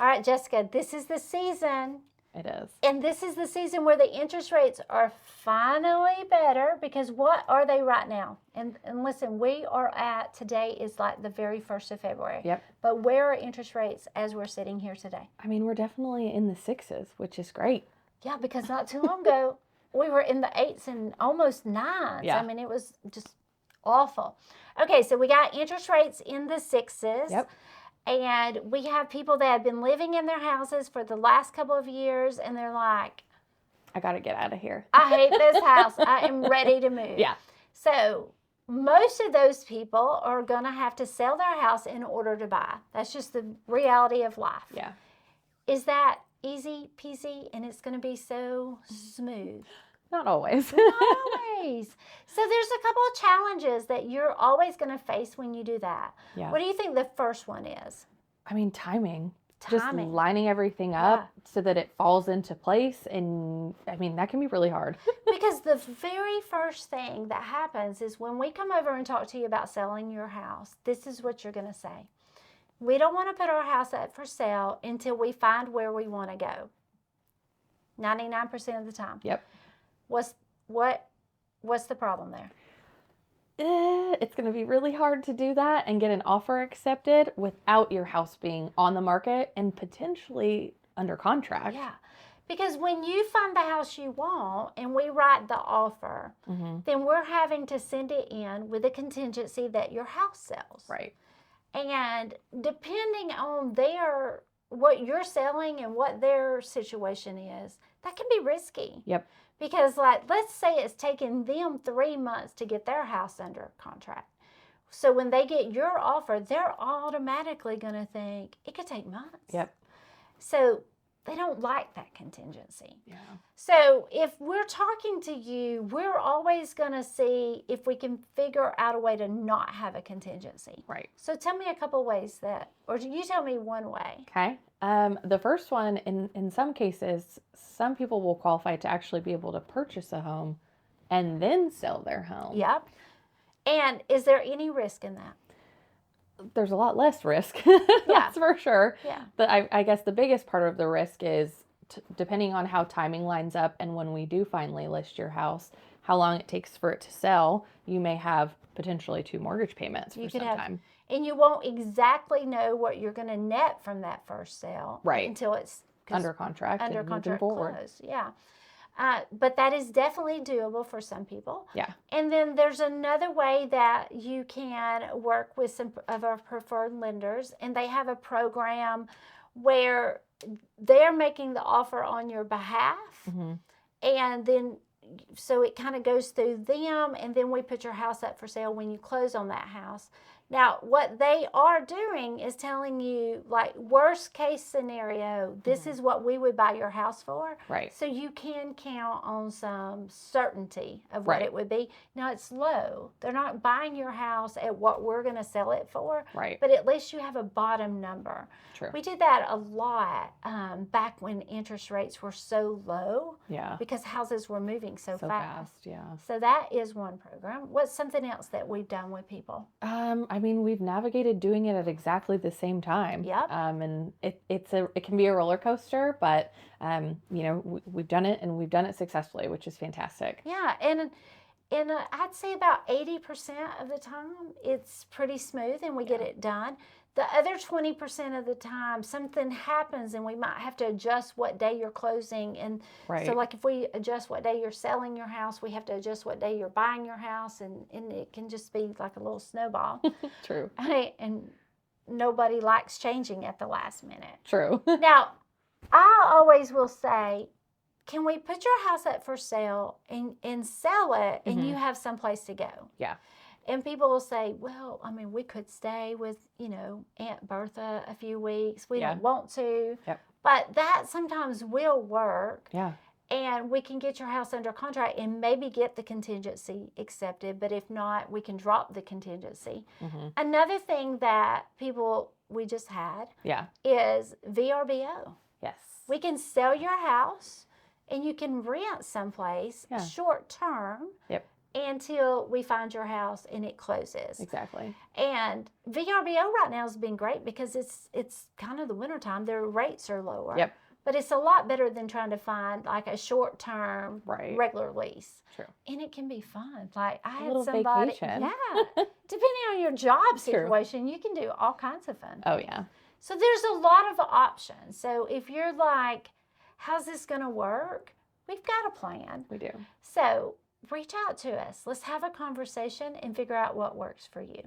All right, Jessica, this is the season. It is. And this is the season where the interest rates are finally better, because what are they right now? And listen, we are at, today is like the very 1st of February. Yep. But where are interest rates as we're sitting here today? I mean, we're definitely in the 6s, which is great. Yeah, because not too long ago, we were in the 8s and almost 9s. Yeah. I mean, it was just awful. Okay, so we got interest rates in the 6s. Yep. And we have people that have been living in their houses for the last couple of years, and they're like, I got to get out of here. I hate this house. I am ready to move. Yeah. So most of those people are going to have to sell their house in order to buy. That's just the reality of life. Yeah. Is that easy peasy and it's going to be so smooth? Not always. Not always. So there's a couple of challenges that you're always going to face when you do that. Yeah. What do you think the first one is? I mean, timing. Timing. Just lining everything up so that it falls into place. And I mean, that can be really hard. Because the very first thing that happens is when we come over and talk to you about selling your house, this is what you're going to say. We don't want to put our house up for sale until we find where we want to go. 99% of the time. Yep. What's the problem there? It's going to be really hard to do that and get an offer accepted without your house being on the market and potentially under contract. Yeah. Because when you find the house you want and we write the offer, then we're having to send it in with a contingency that your house sells. Right. And depending on what you're selling and what their situation is, that can be risky. Yep. Because, like, let's say it's taken them 3 months to get their house under contract. So when they get your offer, they're automatically going to think it could take months. Yep. So they don't like that contingency. Yeah. So if we're talking to you, we're always going to see if we can figure out a way to not have a contingency. Right. So tell me a couple ways or you tell me one way. Okay. The first one, in some cases, some people will qualify to actually be able to purchase a home and then sell their home. Yep. And is there any risk in that? There's a lot less risk. Yeah. That's for sure. Yeah. But I guess the biggest part of the risk is depending on how timing lines up and when we do finally list your house, how long it takes for it to sell. You may have potentially 2 mortgage payments for some time. And you won't exactly know what you're going to net from that first sale. Right. Until it's Under contract. Under and contract moving forward. closed. Yeah. But that is definitely doable for some people. Yeah. And then there's another way that you can work with some of our preferred lenders, and they have a program where they're making the offer on your behalf. And then, so it kind of goes through them, and then we put your house up for sale when you close on that house. Now, what they are doing is telling you, like, worst case scenario, this is what we would buy your house for. Right. So you can count on some certainty of what it would be. Now, it's low. They're not buying your house at what we're going to sell it for. Right. But at least you have a bottom number. True. We did that a lot back when interest rates were so low. Yeah. Because houses were moving so fast. Yeah. So that is one program. What's something else that we've done with people? I mean, we've navigated doing it at exactly the same time. Yep. And it can be a roller coaster, but we've done it and we've done it successfully, which is fantastic. Yeah, and I'd say about 80% of the time it's pretty smooth and we get it done. The other 20% of the time, something happens and we might have to adjust what day you're closing. And so, like, if we adjust what day you're selling your house, we have to adjust what day you're buying your house. And it can just be like a little snowball. True. And nobody likes changing at the last minute. True. Now, I always will say, can we put your house up for sale and sell it and you have someplace to go? Yeah. And people will say, well, I mean, we could stay with, Aunt Bertha a few weeks. We don't want to. Yep. But that sometimes will work. Yeah. And we can get your house under contract and maybe get the contingency accepted. But if not, we can drop the contingency. Another thing that we just had is VRBO. Yes. We can sell your house and you can rent someplace short term. Yep. until we find your house and it closes. Exactly. And VRBO right now has been great because it's kind of the wintertime. Their rates are lower. Yep. But it's a lot better than trying to find like a short-term Right. regular lease. True. And it can be fun. Like I A had little somebody, vacation. yeah. Depending on your job True. situation, you can do all kinds of fun Oh things. yeah. So there's a lot of options. So if you're like, how's this going to work? We've got a plan. We do. So reach out to us. Let's have a conversation and figure out what works for you.